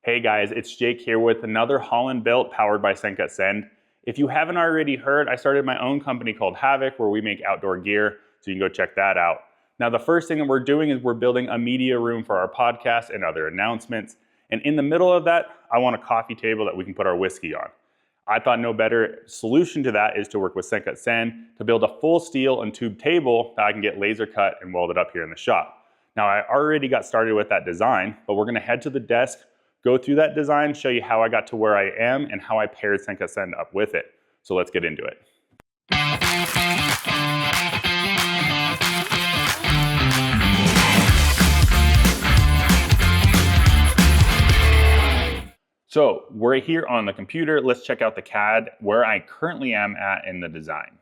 Hey guys, it's Jake here with another Holland Built powered by SendCutSend. If you haven't already heard, I started my own company called Havoc where we make outdoor gear, so you can go check that out. Now the first thing that we're doing is we're building a media room for our podcast and other announcements. And in the middle of that, I want a coffee table that we can put our whiskey on. I thought no better solution to that is to work with SendCutSend to build a full steel and tube table that I can get laser cut and welded up here in the shop. Now I already got started with that design, but we're gonna head to the desk, go through that design, show you how I got to where I am and how I paired SendCutSend up with it. So let's get into it. So we're here on the computer. Let's check out the CAD where I currently am at in the design.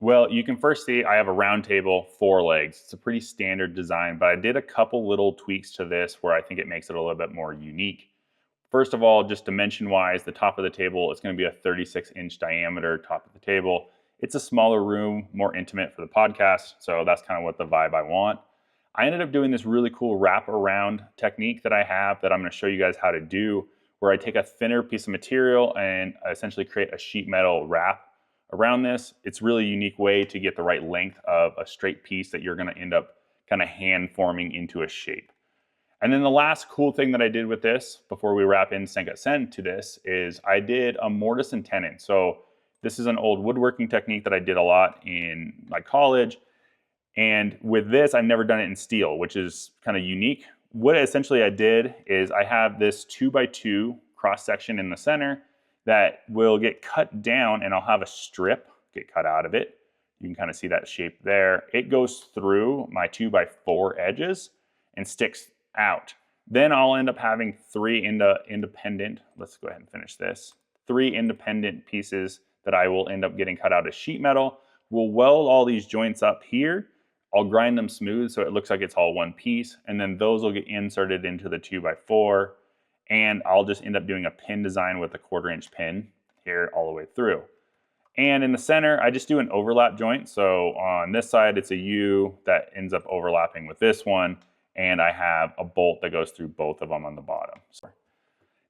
Well, you can first see I have a round table, 4 legs. It's a pretty standard design, but I did a couple little tweaks to this where I think it makes it a little bit more unique. First of all, just dimension-wise, the top of the table is going to be a 36-inch diameter top of the table. It's a smaller room, more intimate for the podcast, so that's kind of what the vibe I want. I ended up doing this really cool wrap-around technique that I have that I'm going to show you guys how to do, where I take a thinner piece of material and essentially create a sheet metal wrap around this. It's really a unique way to get the right length of a straight piece that you're going to end up kind of hand forming into a shape. And then the last cool thing that I did with this before we wrap in SendCutSend to this is I did a mortise and tenon. So this is an old woodworking technique that I did a lot in my college. And with this, I've never done it in steel, which is kind of unique. What essentially I did is I have this 2x2 cross section in the center that will get cut down, and I'll have a strip get cut out of it. You can kind of see that shape there. It goes through my 2x4 edges and sticks out. Then I'll end up having 3 independent, let's go ahead and finish this, 3 independent pieces that I will end up getting cut out of sheet metal. We'll weld all these joints up here. I'll grind them smooth so it looks like it's all one piece, and then those will get inserted into the 2x4, and I'll just end up doing a pin design with a 1/4-inch pin here all the way through. And in the center, I just do an overlap joint. So on this side, it's a U that ends up overlapping with this one, and I have a bolt that goes through both of them on the bottom.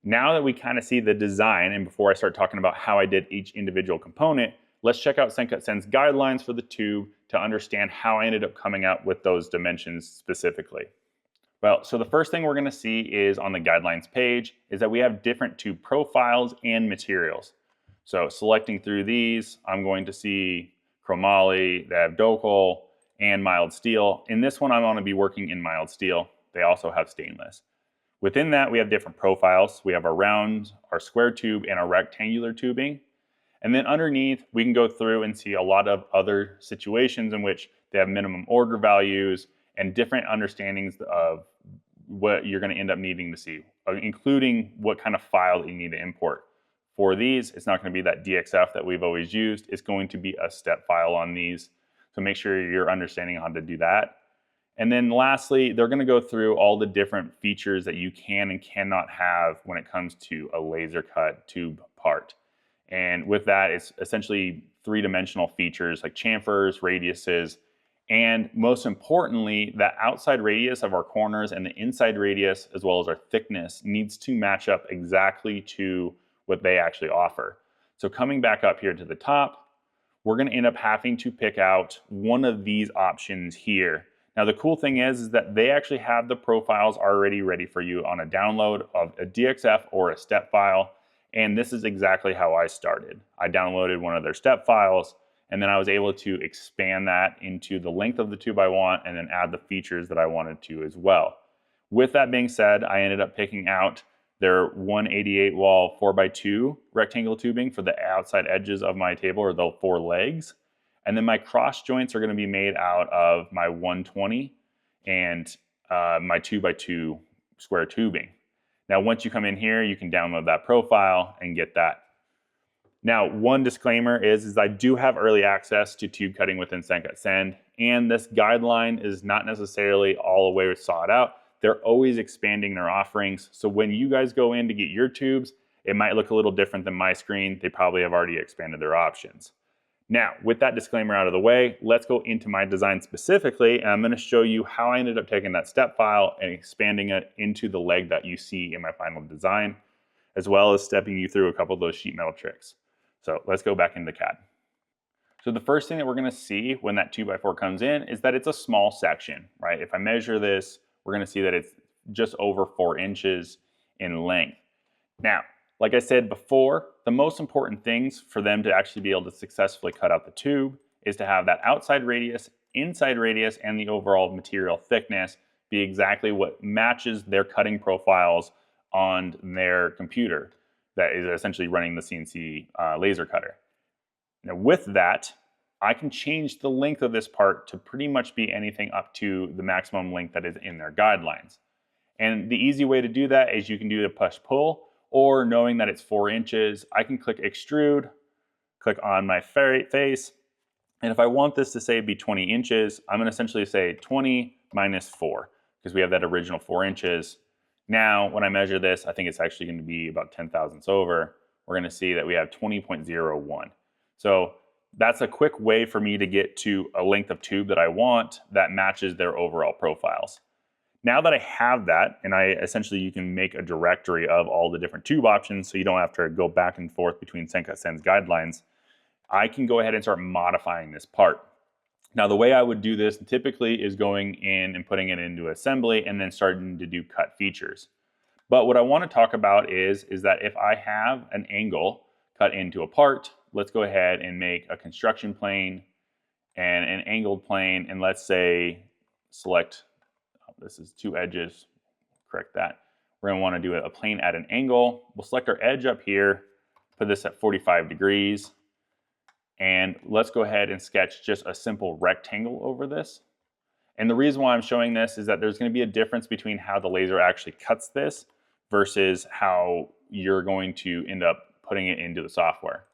Now that we kind of see the design, and before I start talking about how I did each individual component, let's check out SendCutSend's guidelines for the tube to understand how I ended up coming up with those dimensions specifically. Well, so the first thing we're going to see is on the guidelines page is that we have different tube profiles and materials. So selecting through these, I'm going to see chromoly, they have Docal, and mild steel. In this one, I'm going to be working in mild steel. They also have stainless. Within that, we have different profiles. We have our round, our square tube, and our rectangular tubing. And then underneath, we can go through and see a lot of other situations in which they have minimum order values and different understandings of what you're going to end up needing to see, including what kind of file that you need to import. For these, it's not going to be that DXF that we've always used. It's going to be a step file on these. So make sure you're understanding how to do that. And then lastly, they're going to go through all the different features that you can and cannot have when it comes to a laser cut tube part. And with that, it's essentially 3-dimensional features like chamfers, radiuses, and most importantly, the outside radius of our corners and the inside radius, as well as our thickness, needs to match up exactly to what they actually offer. So coming back up here to the top, we're going to end up having to pick out one of these options here. Now the cool thing is that they actually have the profiles already ready for you on a download of a DXF or a step file. And this is exactly how I started. I downloaded one of their step files, and then I was able to expand that into the length of the tube I want and then add the features that I wanted to as well. With that being said, I ended up picking out their 188 wall 4x2 rectangle tubing for the outside edges of my table, or the 4 legs. And then my cross joints are going to be made out of my 120 and my 2x2 square tubing. Now, once you come in here, you can download that profile and get that. Now, one disclaimer is I do have early access to tube cutting within SendCutSend, and this guideline is not necessarily all the way sought out. They're always expanding their offerings. So when you guys go in to get your tubes, it might look a little different than my screen. They probably have already expanded their options. Now, with that disclaimer out of the way, let's go into my design specifically, and I'm going to show you how I ended up taking that step file and expanding it into the leg that you see in my final design, as well as stepping you through a couple of those sheet metal tricks. So let's go back into CAD. So the first thing that we're going to see when that 2x4 comes in is that it's a small section, right? If I measure this, we're going to see that it's just over 4 inches in length. Now, like I said before, the most important things for them to actually be able to successfully cut out the tube is to have that outside radius, inside radius, and the overall material thickness be exactly what matches their cutting profiles on their computer that is essentially running the CNC laser cutter. Now with that, I can change the length of this part to pretty much be anything up to the maximum length that is in their guidelines. And the easy way to do that is you can do the push-pull, or knowing that it's 4 inches, I can click extrude, click on my face, and if I want this to say be 20 inches, I'm gonna essentially say 20 minus 4, because we have that original 4 inches. Now, when I measure this, I think it's actually gonna be about 10 thousandths over. We're gonna see that we have 20.01. So that's a quick way for me to get to a length of tube that I want that matches their overall profiles. Now that I have that, and you can make a directory of all the different tube options so you don't have to go back and forth between SendCutSend's guidelines, I can go ahead and start modifying this part. Now the way I would do this typically is going in and putting it into assembly and then starting to do cut features. But what I want to talk about is that if I have an angle cut into a part, let's go ahead and make a construction plane and an angled plane, and let's say select, this is 2 edges, correct that. We're going to want to do a plane at an angle. We'll select our edge up here, put this at 45 degrees, and let's go ahead and sketch just a simple rectangle over this. And the reason why I'm showing this is that there's going to be a difference between how the laser actually cuts this versus how you're going to end up putting it into the software.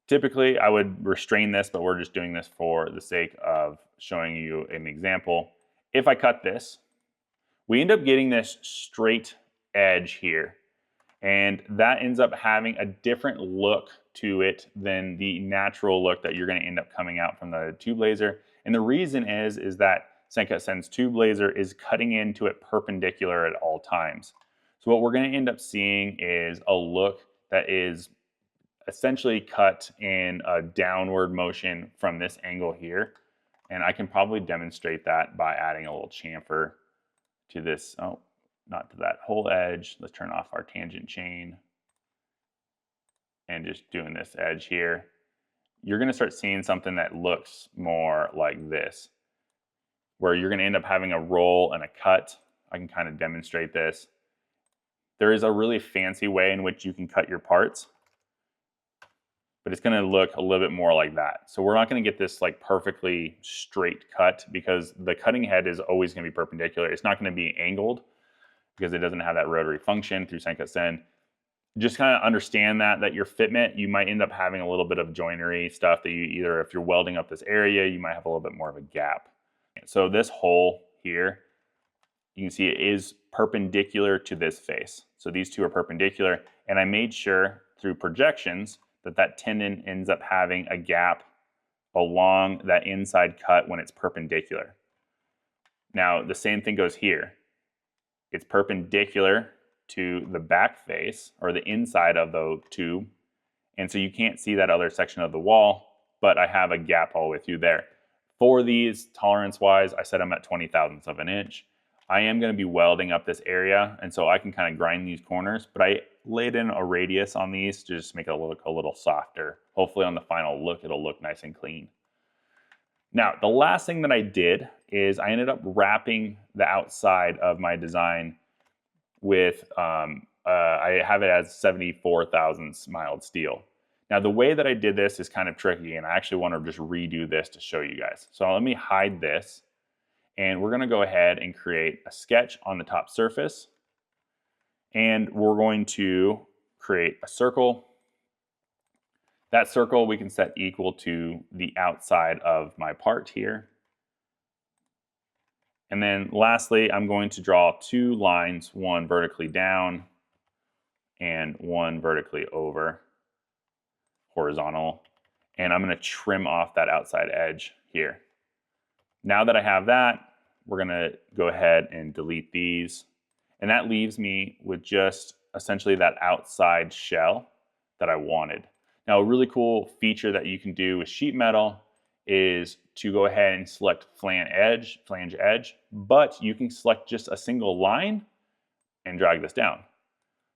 Typically, I would restrain this, but we're just doing this for the sake of showing you an example. If I cut this, we end up getting this straight edge here, and that ends up having a different look to it than the natural look that you're going to end up coming out from the tube laser. And the reason is that SendCutSend's tube laser is cutting into it perpendicular at all times. So what we're going to end up seeing is a look that is essentially cut in a downward motion from this angle here. And I can probably demonstrate that by adding a little chamfer to this, not to that whole edge. Let's turn off our tangent chain and just doing this edge here. You're gonna start seeing something that looks more like this, where you're gonna end up having a roll and a cut. I can kind of demonstrate this. There is a really fancy way in which you can cut your parts, but it's going to look a little bit more like that. So we're not going to get this like perfectly straight cut because the cutting head is always going to be perpendicular. It's not going to be angled because it doesn't have that rotary function through SendCutSend. Just kind of understand that your fitment, you might end up having a little bit of joinery stuff that you either, if you're welding up this area, you might have a little bit more of a gap. So this hole here, you can see it is perpendicular to this face. So these two are perpendicular, and I made sure through projections that tenon ends up having a gap along that inside cut when it's perpendicular. Now, the same thing goes here. It's perpendicular to the back face or the inside of the tube, and so you can't see that other section of the wall, but I have a gap all the way through there. For these, tolerance-wise, I set them at 20 thousandths of an inch. I am going to be welding up this area, and so I can kind of grind these corners, but I laid in a radius on these to just make it look a little softer. Hopefully on the final look, it'll look nice and clean. Now, the last thing that I did is I ended up wrapping the outside of my design with, I have it as 74 thousandths mild steel. Now, the way that I did this is kind of tricky, and I actually want to just redo this to show you guys. So let me hide this, and we're going to go ahead and create a sketch on the top surface. And we're going to create a circle. That circle we can set equal to the outside of my part here. And then lastly, I'm going to draw 2 lines, one vertically down and one vertically over, horizontal. and I'm going to trim off that outside edge here. Now that I have that, we're going to go ahead and delete these. And that leaves me with just essentially that outside shell that I wanted. Now, a really cool feature that you can do with sheet metal is to go ahead and select flange edge, but you can select just a single line and drag this down.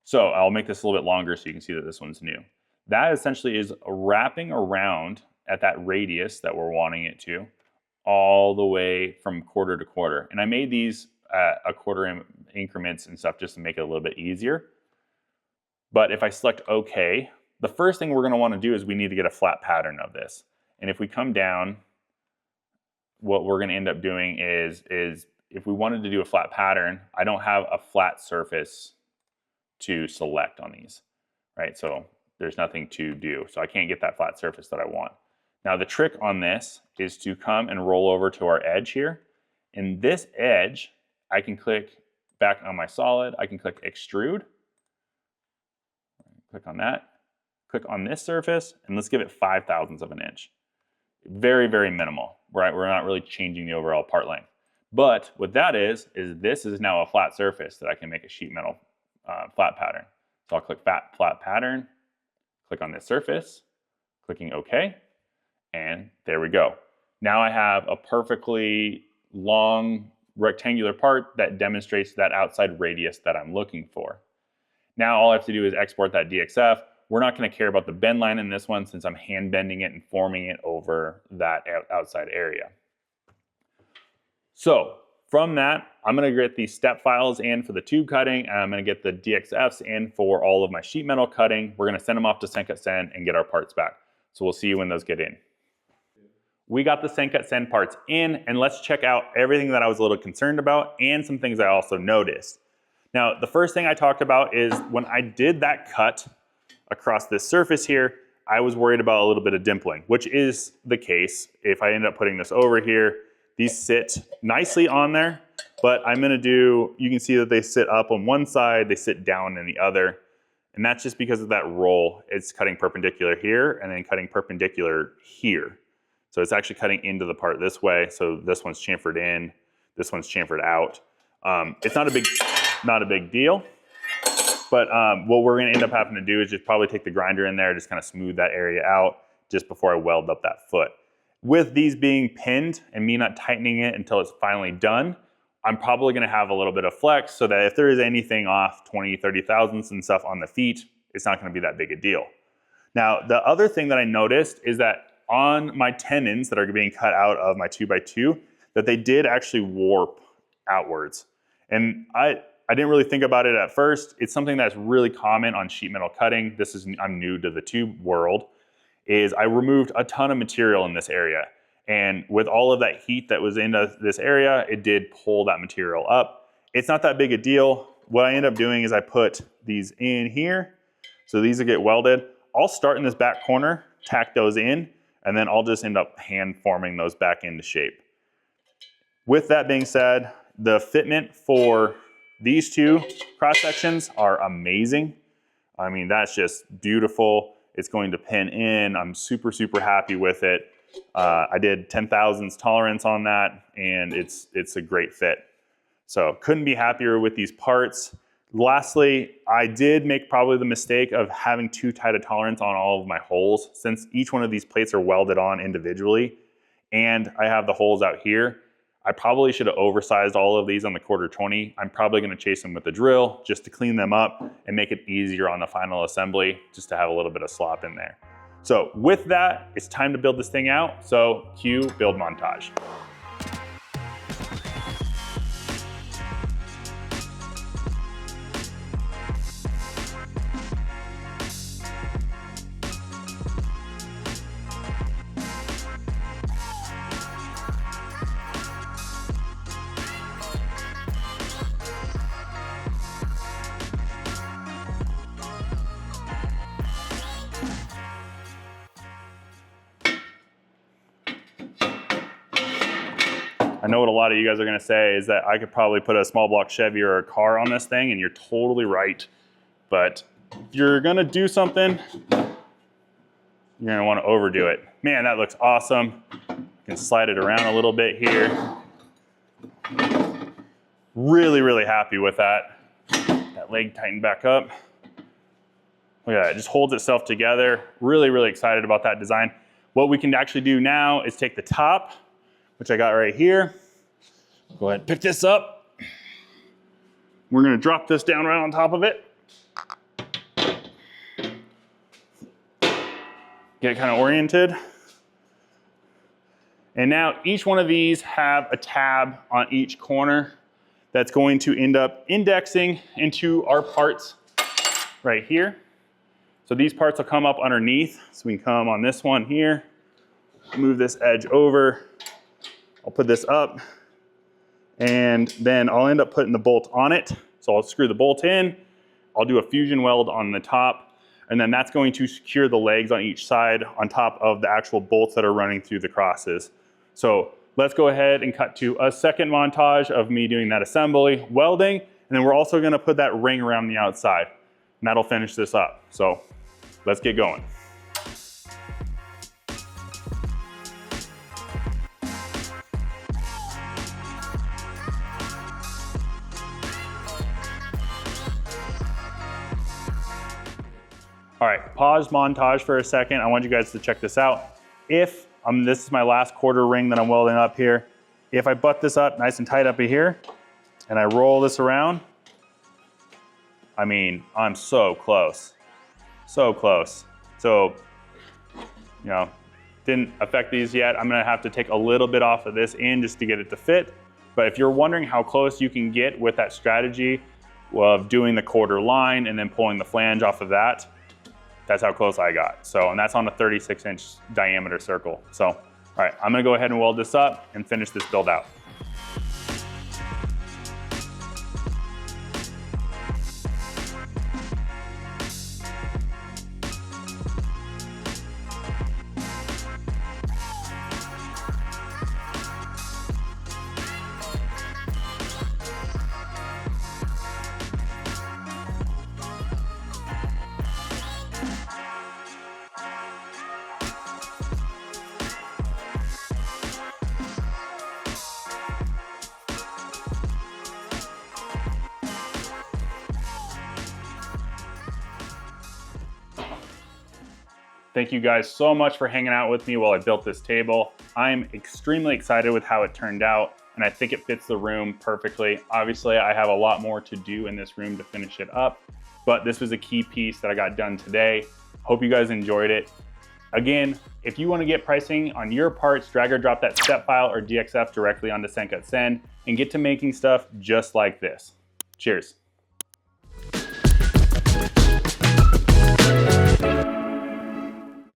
So I'll make this a little bit longer so you can see that this one's new. That essentially is wrapping around at that radius that we're wanting it to, all the way from quarter to quarter. And I made these a quarter increments and stuff just to make it a little bit easier. But if I select OK, the first thing we're going to want to do is we need to get a flat pattern of this. And if we come down, what we're going to end up doing is if we wanted to do a flat pattern, I don't have a flat surface to select on these, right? So there's nothing to do. So I can't get that flat surface that I want. Now the trick on this is to come and roll over to our edge here. And this edge, I can click back on my solid. I can click extrude. Click on that. Click on this surface, and let's give it 5/1000 of an inch. Very, very minimal, right? We're not really changing the overall part length. But what that is this is now a flat surface that I can make a sheet metal flat pattern. So I'll click flat pattern, click on this surface, clicking OK, and there we go. Now I have a perfectly long rectangular part that demonstrates that outside radius that I'm looking for. Now all I have to do is export that DXF. We're not going to care about the bend line in this one since I'm hand bending it and forming it over that outside area. So from that, I'm going to get these step files in for the tube cutting, and I'm going to get the DXFs in for all of my sheet metal cutting. We're going to send them off to SendCutSend and get our parts back. So we'll see you when those get in. We got the SendCutSend parts in, and let's check out everything that I was a little concerned about and some things I also noticed. Now, the first thing I talked about is when I did that cut across this surface here, I was worried about a little bit of dimpling, which is the case. If I end up putting this over here, these sit nicely on there, but I'm gonna do, you can see that they sit up on one side, they sit down in the other, and that's just because of that roll. It's cutting perpendicular here and then cutting perpendicular here. So it's actually cutting into the part this way. So this one's chamfered in, this one's chamfered out. It's not a big deal, but what we're gonna end up having to do is just probably take the grinder in there, just kind of smooth that area out just before I weld up that foot. With these being pinned and me not tightening it until it's finally done, I'm probably gonna have a little bit of flex so that if there is anything off 20, 30 thousandths and stuff on the feet, it's not gonna be that big a deal. Now, the other thing that I noticed is that on my tenons that are being cut out of my 2x2, that they did actually warp outwards. And I didn't really think about it at first. It's something that's really common on sheet metal cutting. I'm new to the tube world, is I removed a ton of material in this area. And with all of that heat that was in this area, it did pull that material up. It's not that big a deal. What I end up doing is I put these in here. So these will get welded. I'll start in this back corner, tack those in, and then I'll just end up hand forming those back into shape. With that being said, the fitment for these two cross sections are amazing. I mean, that's just beautiful. It's going to pin in. I'm super, super happy with it. I did 10 thousandths tolerance on that, and it's a great fit. So couldn't be happier with these parts. Lastly, I did make probably the mistake of having too tight a tolerance on all of my holes. Since each one of these plates are welded on individually, and I have the holes out here, I probably should have oversized all of these on the 1/4-20. I'm probably gonna chase them with a drill just to clean them up and make it easier on the final assembly, just to have a little bit of slop in there. So with that, it's time to build this thing out. So cue build montage. I know what a lot of you guys are gonna say is that I could probably put a small block Chevy or a car on this thing, and you're totally right. But if you're gonna do something, you're gonna wanna overdo it. Man, that looks awesome. You can slide it around a little bit here. Really, really happy with that. That leg tightened back up. Look at that, it just holds itself together. Really, really excited about that design. What we can actually do now is take the top, which I got right here. Go ahead and pick this up. We're gonna drop this down right on top of it. Get it kind of oriented. And now each one of these have a tab on each corner that's going to end up indexing into our parts right here. So these parts will come up underneath. So we can come on this one here, move this edge over. I'll put this up and then I'll end up putting the bolt on it. So I'll screw the bolt in. I'll do a fusion weld on the top, and then that's going to secure the legs on each side on top of the actual bolts that are running through the crosses. So let's go ahead and cut to a second montage of me doing that assembly, welding, and then we're also gonna put that ring around the outside, and that'll finish this up. So let's get going. All right, pause montage for a second. I want you guys to check this out. If this is my last quarter ring that I'm welding up here, if I butt this up nice and tight up in here, and I roll this around, I mean, I'm so close. So close. So, you know, didn't affect these yet. I'm gonna have to take a little bit off of this end just to get it to fit. But if you're wondering how close you can get with that strategy of doing the quarter line and then pulling the flange off of that, that's how close I got. So, and that's on a 36-inch diameter circle. So, all right, I'm gonna go ahead and weld this up and finish this build out. Thank you guys so much for hanging out with me while I built this table. I'm extremely excited with how it turned out, and I think it fits the room perfectly. Obviously, I have a lot more to do in this room to finish it up, but this was a key piece that I got done today. Hope you guys enjoyed it. Again, if you want to get pricing on your parts, drag or drop that step file or DXF directly onto SendCutSend and get to making stuff just like this. Cheers.